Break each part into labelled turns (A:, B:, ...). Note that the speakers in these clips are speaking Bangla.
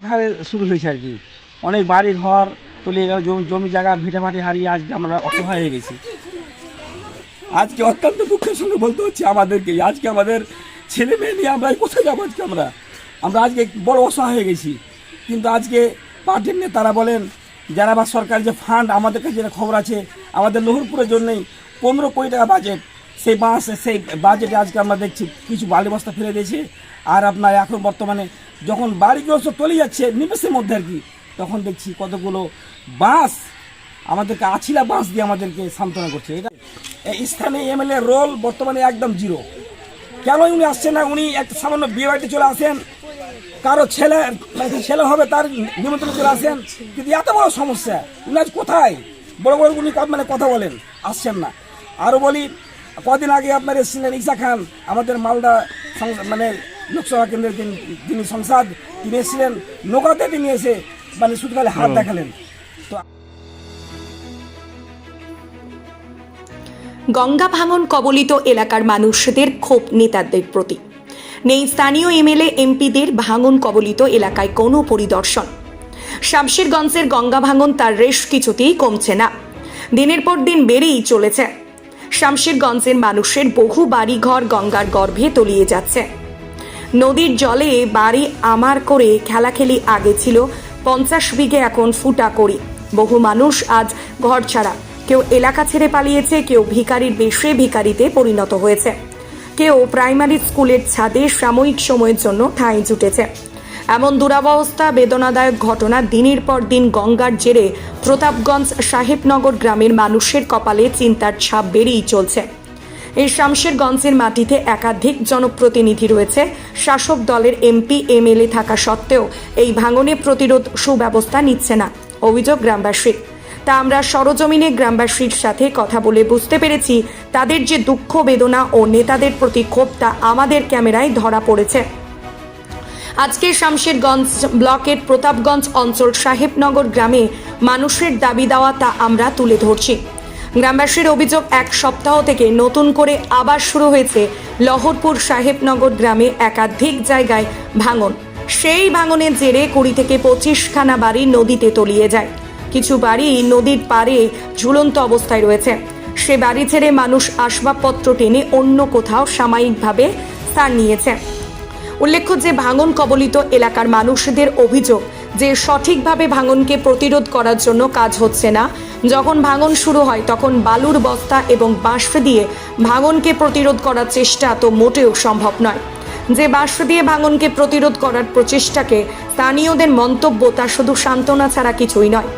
A: ভাবে শুরু হয়েছে আর কি। অনেক বাড়ি ঘর তলিয়ে গেল, জমি জায়গা ভিটামাটি হারিয়ে আজকে আমরা অসহায় হয়ে গেছি। আজকে অত্যন্ত দুঃখের সঙ্গে বলতে হচ্ছে আমাদেরকে, আজকে আমাদের ছেলে মেয়ে নিয়ে আমরা কোথায় যাবো? আজকে আমরা আজকে বড় অসহায় হয়ে গেছি। কিন্তু আজকে পার্টির নেতারা বলেন, যারা বা সরকার যে ফান্ড আমাদের কাছে যেটা খবর আছে, আমাদের লহরপুরের জন্যই 15 কোটি টাকা বাজেট, সেই বাজেটে আজকে আমরা দেখছি কিছু বালি বস্তা ফেলে দিয়েছে। আর আপনার এখন বর্তমানে যখন বাড়িগুলো সব চলে যাচ্ছে নিমেষের মধ্যে আর কি, তখন দেখছি কতগুলো বাস আমাদেরকে আছিলা বাস দিয়ে আমাদেরকে সান্ত্বনা করছে। এটা এই স্থানীয় এমএলএ রোল বর্তমানে একদম জিরো। কেন উনি আসছেন না? উনি একটা সামান্য বিয়ে বাড়িতে চলে আসেন, কারো ছেলে হবে তার নিমন্ত্রণে চলে আসেন, কিন্তু এত বড় সমস্যা উনি আজ কোথায়? বড় বড় উনি কথা বলেন, আসছেন না। আরও বলি, কদিন আগে আপনার এসেছিলেন ঈসা খান, আমাদের মালদা লোকসভা কেন্দ্রের যিনি সংসদ, তিনি এসেছিলেন, নৌকাতে তিনি এসে শুধু খালি হাত দেখালেন। তো
B: গঙ্গা ভাঙন কবলিত এলাকার মানুষদের ক্ষোভ নেতাদের প্রতি। নেই স্থানীয় এমএলএ এমপিদের ভাঙন কবলিত এলাকায় কোনো পরিদর্শন। শামশেরগঞ্জের গঙ্গা ভাঙন তার রেশ কিছুতেই কমছে না, দিনের পর দিন বেড়েই চলেছে। শামশেরগঞ্জের মানুষের বহু বাড়িঘর গঙ্গার গর্ভে তলিয়ে যাচ্ছে। নদীর জলে বাড়ি আমার করে খেলাখেলি আগে ছিল 50 বিঘে, এখন ফুটা করি। বহু মানুষ আজ ঘর ছাড়া, কেউ এলাকা ছেড়ে পালিয়েছে, কেউ ভিখারির বেশে ভিখারিতে পরিণত হয়েছে, কেউ প্রাইমারি স্কুলের ছাদে সাময়িক সময়ের জন্য ঠাঁই জুটেছে। এমন দুরবস্থা বেদনাদায়ক ঘটনা দিনের পর দিন গঙ্গার জেরে প্রতাপগঞ্জ সাহেবনগর গ্রামের মানুষের কপালে চিন্তার ছাপ বেড়েই চলছে। এই শামশেরগঞ্জের মাটিতে একাধিক জনপ্রতিনিধি রয়েছে, শাসক দলের এমপি এমএলএ থাকা সত্ত্বেও এই ভাঙনে প্রতিরোধ সুব্যবস্থা নিচ্ছে না, অভিযোগ গ্রামবাসীর। তা আমরা সরজমিনে গ্রামবাসীর সাথে কথা বলে বুঝতে পেরেছি তাদের যে দুঃখ বেদনা ও নেতাদের প্রতি ক্ষোভ তা আমাদের ক্যামেরায় ধরা পড়েছে। আজকে শামশেরগঞ্জ ব্লকের প্রতাপগঞ্জ অঞ্চল সাহেবনগর গ্রামে মানুষের দাবি দেওয়া তা আমরা তুলে ধরছি। গ্রামবাসীর অভিযোগ, 1 সপ্তাহ থেকে নতুন করে আবার শুরু হয়েছে লহরপুর সাহেবনগর গ্রামে একাধিক জায়গায় ভাঙন। সেই ভাঙনের জেরে 20 থেকে 25 খানা বাড়ি নদীতে তলিয়ে যায়। কিছু বাড়ি নদীর পাড়ে ঝুলন্ত অবস্থায় রয়েছে। সে বাড়ি ছেড়ে মানুষ আসবাবপত্র টেনে অন্য কোথাও সাময়িকভাবে স্থান নিয়েছে। উল্লেখ্য যে ভাঙন কবলিত এলাকার মানুষদের অভিযোগ যে সঠিকভাবে ভাঙনকে প্রতিরোধ করার জন্য কাজ হচ্ছে না। যখন ভাঙন শুরু হয় তখন বালুর বস্তা এবং বাঁশ দিয়ে ভাঙনকে প্রতিরোধ করার চেষ্টা তো মোটেও সম্ভব নয়। যে বাঁশ দিয়ে ভাঙনকে প্রতিরোধ করার প্রচেষ্টাকে স্থানীয়দের মন্তব্য তা শুধু সান্ত্বনা ছাড়া কিছুই নয়।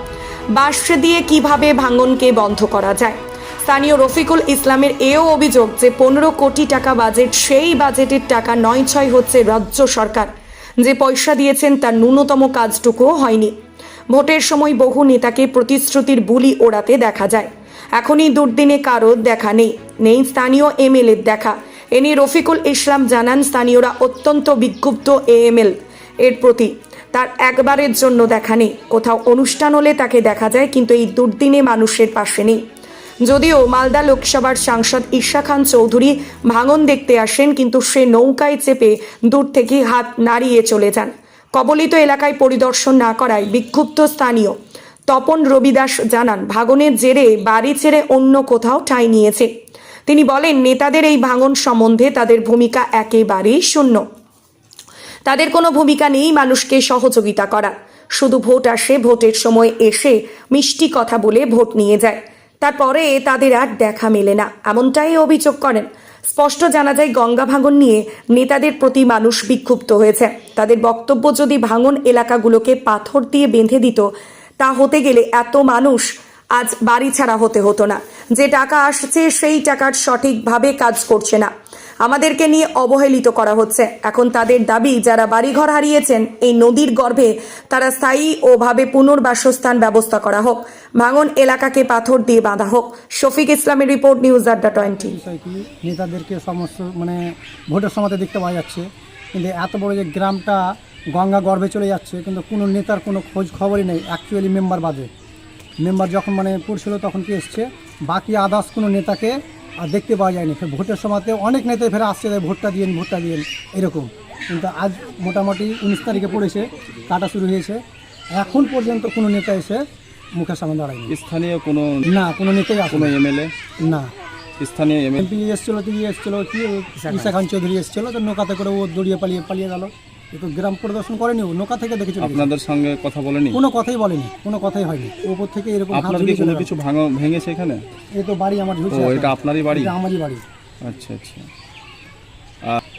B: বাঁশ দিয়ে কিভাবে ভাঙনকে বন্ধ করা যায়? স্থানীয় রফিকুল ইসলামের এও অভিযোগ যে 15 কোটি টাকা বাজেট, সেই বাজেটের টাকা 9-6 হচ্ছে রাজ্য সরকার। যে পয়সা দিয়েছেন তার ন্যূনতম কাজটুকুও হয়নি। ভোটের সময় বহু নেতাকে প্রতিশ্রুতির বুলি ওড়াতে দেখা যায়, এখনই দুর্দিনে কারো দেখা নেই স্থানীয় এমএলএর দেখা। এ নিয়ে রফিকুল ইসলাম জানান, স্থানীয়রা অত্যন্ত বিক্ষুব্ধ এএমএল এর প্রতি। তার একবারের জন্য দেখা নেই, কোথাও অনুষ্ঠান হলে তাকে দেখা যায়, কিন্তু এই দুর্দিনে মানুষের পাশে নেই। যদিও মালদা লোকসভার সাংসদ ঈশা খান চৌধুরী ভাঙন দেখতে আসেন, কিন্তু সে নৌকায় চেপে দূর থেকে হাত নাড়িয়ে চলে যান। কবলিত এলাকায় পরিদর্শন না করায় বিক্ষুব্ধ স্থানীয় তপন রবিদাস জানান, ভাঙনের জেরে বাড়ি ছেড়ে অন্য কোথাও ঠাঁই নিয়েছে। তিনি বলেন, নেতাদের এই ভাঙন সম্বন্ধে তাদের ভূমিকা একেবারেই শূন্য। তাদের কোনো ভূমিকা নেই মানুষকে সহযোগিতা করা। শুধু ভোট আসে, ভোটের সময় এসে মিষ্টি কথা বলে ভোট নিয়ে যায়, তারপরে তাদের আর দেখা মেলে না, এমনটাই অভিযোগ করেন। স্পষ্ট জানা যায় গঙ্গা ভাঙন নিয়ে নেতাদের প্রতি মানুষ বিক্ষুব্ধ হয়েছে। তাদের বক্তব্য, যদি ভাঙন এলাকাগুলোকে পাথর দিয়ে বেঁধে দিত তা হতে গেলে এত মানুষ আজ বাড়ি ছাড়া হতো না। যে টাকা আসছে সেই টাকার সঠিকভাবে কাজ করছে না, আমাদেরকে নিয়ে অবহেলিত করা হচ্ছে। এখন তাদের দাবি, যারা বাড়িঘর হারিয়েছেন এই নদীর গর্ভে, তারা স্থায়ী ও ভাবে পুনর্বাসস্থান ব্যবস্থা করা হোক, ভাঙন এলাকাকে পাথর দিয়ে বাঁধা হোক। শফিক ইসলামের রিপোর্ট, নিউজ আড্ডা 20।
C: নেতাদেরকে সমস্ত ভোটের সময় দেখতে পাওয়া যাচ্ছে, কিন্তু এত বড় যে গ্রামটা গঙ্গা গর্ভে চলে যাচ্ছে, কিন্তু কোনো নেতার কোনো খোঁজ খবরই নেই। অ্যাকচুয়ালি মেম্বার যখন পড়ছিল তখন কি এসছে, বাকি আদার্স কোনো নেতাকে আর দেখতে পাওয়া যায়নি। ভোটের সময়তে অনেক নেতাই ফেরা আসছে, ভোটটা দিন এরকম। কিন্তু আজ মোটামুটি 19 তারিখে পড়েছে, কাটা শুরু হয়েছে, এখন পর্যন্ত কোনো নেতা এসে মুখের সামনে দাঁড়ায়নি।
D: স্থানীয় কোনো
C: না, কোনো নেতাই আসে
D: কোনো এমএলএ,
C: না।
D: স্থানীয় এমএলএ
C: এমপি এসেছিলো, তিনি এসেছিলো কি ঈশা খান চৌধুরী এসেছিলো, তো নৌকাতে করে ও দড়িয়ে পালিয়ে গেল। একটু গ্রাম পরিদর্শন করেনি, ও নৌকা থেকে দেখে চলে গেছে।
D: আপনাদের সঙ্গে কথা বলেনি?
C: কোনো কথাই বলেনি, কোনো কথাই হয়নি। ওপর থেকে এরকম হাত
D: আপনার কি
C: ঝুলিয়ে
D: কোনো
C: চলে গেল।
D: কিছু ভেঙেছে এখানে?
C: এই তো বাড়ি আমার ঝুলছে।
D: ও, এটা আপনারই বাড়ি?
C: এটা আমারই বাড়ি।
D: আচ্ছা আচ্ছা।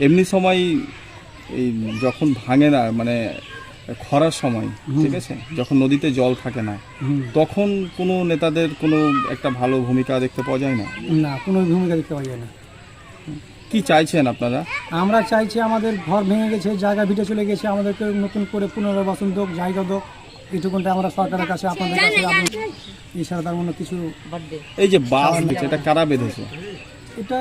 D: এমনি সময় এই যখন ভাঙে না, মানে খরার সময়, ঠিক আছে, যখন নদীতে জল থাকে না, তখন কোনো নেতাদের কোনো একটা ভালো ভূমিকা দেখতে পাওয়া যায় না?
C: না, কোনো ভূমিকা দেখতে পাওয়া যায় না।
D: কি চাইছেন আপনারা?
C: আমরা চাইছি আমাদের ঘর ভেঙে গেছে, জায়গা ভিটে চলে গেছে, আমাদেরকে নতুন করে পুনর্বাসন দোক, জায়গা দোক, এইটুকুনটা আমরা সরকারের কাছে, আপনাদের কাছে, এছাড়া তার মনে কিছু।
D: এই যে বাস দিচ্ছে, এটা কারা বেঁধেছে?
C: এটা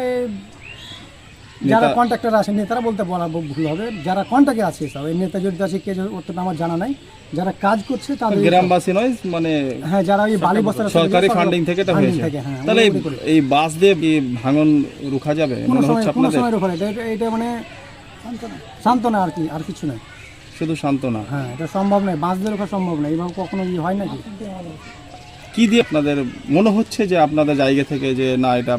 C: যারা কন্ট্রাক্টর আছে, নেতারা বলতে বলা ভুল হবে, যারা কন্ট্রাক্টে আছে সব, এই নেতা জড়িত আছে, কে ওটা আমার জানা নাই। যারা কাজ করছে তাদের,
D: গ্রামবাসী নয় মানে?
C: হ্যাঁ, যারা ওই বালি বস্তা
D: সরকারি ফান্ডিং থেকে এটা হয়েছে।
C: হ্যাঁ,
D: তাহলে এই বাস দিয়ে কি ভাঙন রুখা যাবে
C: কোনো
D: মনে
C: সময়
D: হচ্ছে
C: কোনো
D: আপনাদের?
C: সময় রোখা এটা মানে সান্ত্বনা আর কি, আর কিছু নয়।
D: শুধু সান্ত্বনা?
C: হ্যাঁ, এটা সম্ভব নয়, বাস দিয়ে রোখা সম্ভব নয়, এইভাবে কখনো হয় নাকি?
D: কি দিয়ে আপনাদের মনে হচ্ছে যে আপনাদের জায়গা থেকে যে না, এটা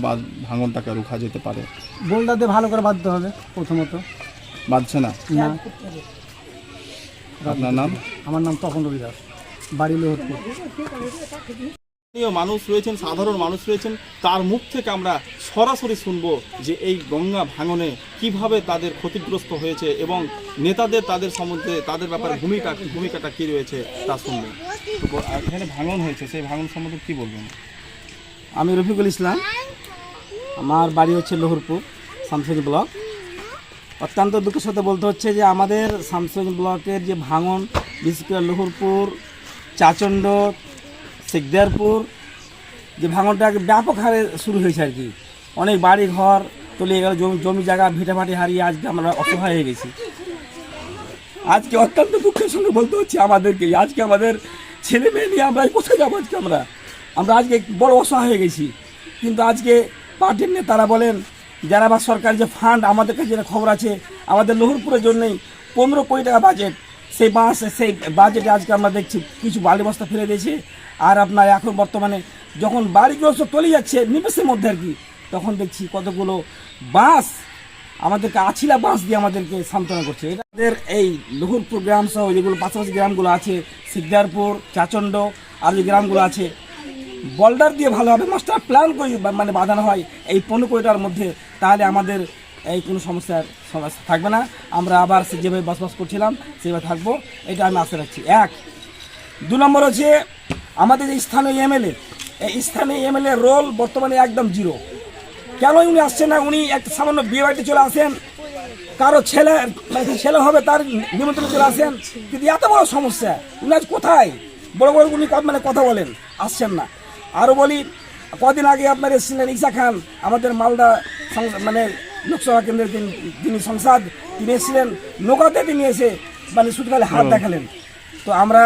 D: ভাঙনটাকে রুখা যেতে পারে?
C: বোল্ডার দিয়ে ভালো করে বাঁধতে হবে প্রথমত।
D: বাঁধছে না?
C: না।
D: আপনার নাম?
C: আমার নাম তপন রবি দাস, বাড়ি লোহরপুর।
D: মানুষ রয়েছেন, সাধারণ মানুষ রয়েছেন, তার মুখ থেকে আমরা সরাসরি শুনবো যে এই গঙ্গা ভাঙনে কিভাবে তাদের ক্ষতিগ্রস্ত হয়েছে এবং নেতাদের তাদের সম্বন্ধে, তাদের ব্যাপারে ভূমিকাটা কি রয়েছে তা শুনবো। তো এখানে ভাঙন হয়েছে, সেই ভাঙন সম্বন্ধে কি বলবেন?
A: আমি রফিকুল ইসলাম, আমার বাড়ি হচ্ছে লোহরপুর, শামসুগঞ্জ ব্লক। অত্যন্ত দুঃখের সাথে বলতে হচ্ছে যে আমাদের শামসুগঞ্জ ব্লকের যে ভাঙন, বিশেষ করে লোহরপুর, চাচণ্ড, শেখদেরপুর, যে ভাঙনটা ব্যাপক হারে শুরু হয়েছে আর কি। অনেক বাড়ি ঘর তলিয়ে গেল, জমি জায়গা ভিটামাটি হারিয়ে আজকে আমরা অসহায় হয়ে গেছি। আজকে অত্যন্ত দুঃখের সঙ্গে বলতে হচ্ছে আমাদেরকে, আজকে আমাদের ছেলে মেয়ে নিয়ে আমরা কোথায় যাবো? আজকে আমরা আজকে বড় অসহায় হয়ে গেছি। কিন্তু আজকে পার্টির নেতারা বলেন, যারা বা সরকার যে ফান্ড, আমাদের কাছে যেটা খবর আছে, আমাদের লোহরপুরের জন্যই 15 কোটি টাকা বাজেট, সেই বাজেটে আজকে আমরা দেখছি কিছু বালি বস্তা ফেলে দিয়েছে। আর আপনার এখন বর্তমানে যখন বাড়িগুলো সব তলিয়ে যাচ্ছে নিমেষের মধ্যে আর কি, তখন দেখছি কতগুলো বাস আমাদেরকে আছিলা বাস দিয়ে আমাদেরকে সান্ত্বনা করছে। এদের এই লোহরপুর গ্রাম সহ যেগুলো পাশাপাশি গ্রামগুলো আছে, সিকদারপুর, চাচণ্ড আর যে গ্রামগুলো আছে, বল্ডার দিয়ে ভালোভাবে মাস্টার প্ল্যান করে মানে বাঁধানো হয় এই 15 কোটিটার মধ্যে, তাহলে আমাদের এই কোনো সমস্যা থাকবে না। আমরা আবার যেভাবে বসবাস করছিলাম সেভাবে থাকবো, এটা আমি আশা রাখছি। 1, 2 নম্বর হচ্ছে আমাদের যে স্থানীয় এমএলএ, এই স্থানীয় এমএলএ রোল বর্তমানে একদম জিরো। কেন উনি আসছেন না? উনি একটা সামান্য বিয়ে বাড়িতে চলে আসেন, কারো ছেলে হবে তার নিমন্ত্রণে চলে আসেন, কিন্তু এত বড় সমস্যা উনি আজ কোথায়? বড় বড় উনি মানে কথা বলেন, আসছেন না। আরও বলি, কদিন আগে আপনার এসেছিলেন ঈশা খান, আমাদের মালদা মানে লোকসভা কেন্দ্রের তিনি সংসদ, তিনি এসেছিলেন নৌকাতে, তিনি এসে মানে শুধু খালি হাত দেখালেন। তো আমরা,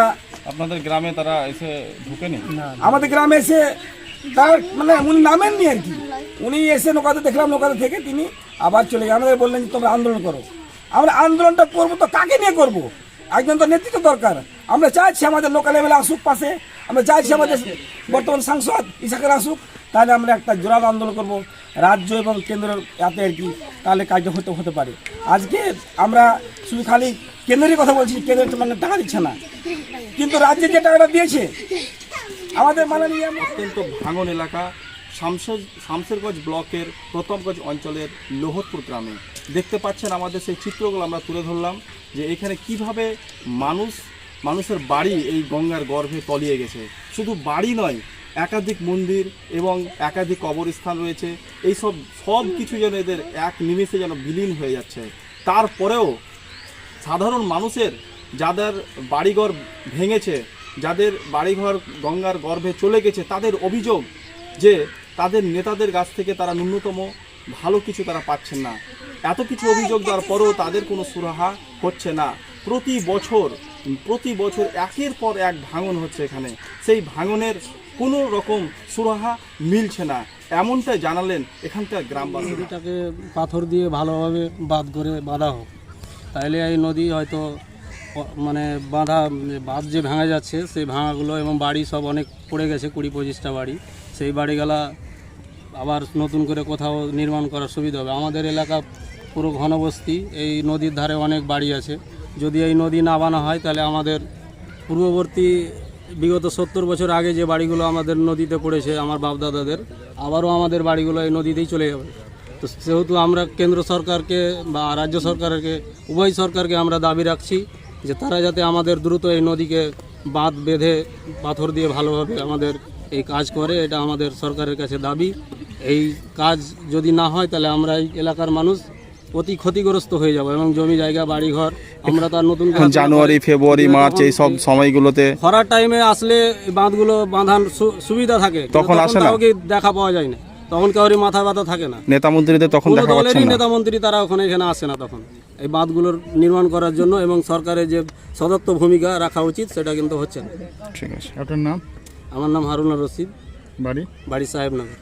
D: আপনাদের গ্রামে তারা এসে ঢুকেনি?
A: আমাদের গ্রামে এসে তার মানে উনি নামেননি আর কি। উনি এসে নৌকাতে দেখলাম, নৌকাতে থেকে তিনি আবার চলে গেলেন। আমাদের বললেন যে তোমরা আন্দোলন করো। আমরা আন্দোলনটা করবো তো কাকে নিয়ে করব? একজন তো নেতৃত্ব দরকার। আমরা চাইছি আমাদের লোকাল এমএলএ আসুক পাশে, আমরা চাইছি আমাদের বর্তমান সাংসদ ইসাকের আসুক, তাহলে আমরা একটা জোরালো আন্দোলন করব রাজ্য এবং কেন্দ্রের এতে আর কি, তাহলে কাজটা হতে পারে। আজকে আমরা শুধু খালি কেন্দ্রের কথা বলছি, কেন্দ্রের মানে টাকা দিচ্ছে না, কিন্তু রাজ্যে যে টাকাটা দিয়েছে আমাদের মাননীয়
D: অত্যন্ত ভাঙন এলাকা শামসেরগঞ্জ ব্লকের প্রথমগঞ্জ অঞ্চলের লোহরপুর গ্রামে দেখতে পাচ্ছেন। আমাদের সেই চিত্রগুলো আমরা তুলে ধরলাম যে এখানে কিভাবে মানুষের বাড়ি এই গঙ্গার গর্ভে তলিয়ে গেছে। শুধু বাড়ি নয়, একাধিক মন্দির এবং একাধিক কবরস্থান রয়েছে। এই সব কিছু যেন এদের এক নিমেষে যেন বিলীন হয়ে যাচ্ছে। তারপরেও সাধারণ মানুষের যাদের বাড়িঘর ভেঙেছে, যাদের বাড়িঘর গঙ্গার গর্ভে চলে গেছে, তাদের অভিযোগ যে তাদের নেতাদের কাছ থেকে তারা ন্যূনতম ভালো কিছু তারা পাচ্ছেন না। এত কিছু অভিযোগ দেওয়ার পরেও তাদের কোনো সুরাহা হচ্ছে না। প্রতি বছর একের পর এক ভাঙন হচ্ছে এখানে, সেই ভাঙনের কোনো রকম সুরাহা মিলছে না, এমনটাই জানালেন এখানকার গ্রামবাসী।
E: নদীটাকে পাথর দিয়ে ভালোভাবে বাঁধ করে বাঁধা হোক, তাইলে এই নদী হয়তো মানে বাঁধ যে ভাঙা যাচ্ছে সেই ভাঙাগুলো এবং বাড়ি সব অনেক পড়ে গেছে, 20-25টা বাড়ি, সেই বাড়িগুলা আবার নতুন করে কোথাও নির্মাণ করার সুবিধা হবে। আমাদের এলাকা পুরো ঘনবস্তি, এই নদীর ধারে অনেক বাড়ি আছে। যদি এই নদী না বানা হয় তাহলে আমাদের পূর্ববর্তী বিগত 70 বছর আগে যে বাড়িগুলো আমাদের নদীতে পড়েছে আমার বাপদাদাদের, আবারও আমাদের বাড়িগুলো এই নদীতেই চলে যাবে। তো সেহেতু আমরা কেন্দ্র সরকারকে বা রাজ্য সরকারকে, উভয় সরকারকে আমরা দাবি রাখছি যে তারা যাতে আমাদের দ্রুত এই নদীকে বাঁধ বেঁধে পাথর দিয়ে ভালোভাবে আমাদের এই কাজ করে, এটা আমাদের সরকারের কাছে দাবি। এই কাজ যদি না হয় তাহলে আমরা এই এলাকার মানুষ অতি ক্ষতিগ্রস্ত হয়ে যাব এবং জমি জায়গা বাড়িঘর আমরা তার নতুন করে
D: জানুয়ারি, ফেব্রুয়ারি, মার্চ এই সব সময়গুলোতে
E: খরার টাইমে আসলে এই বাঁধগুলো বাঁধার সুবিধা থাকে,
D: তখন আসে না।
E: কাউকে দেখা পাওয়া যায় না, তখন কাউরি মাথা ব্যথা থাকে না,
D: নেতা মন্ত্রীদের তখন
E: কোনো
D: দেখা পাচ্ছেন
E: দলেরই
D: না।
E: নেতা মন্ত্রী তারা ওখানে এখানে আসে না তখন এই বাঁধগুলোর নির্মাণ করার জন্য, এবং সরকারের যে সদর্থ ভূমিকা রাখা উচিত সেটা কিন্তু হচ্ছে না।
F: ঠিক আছে, আপনার নাম?
E: আমার নাম হারুন রশিদ,
F: বাড়ি?
E: বাড়ি সাহেবনগর।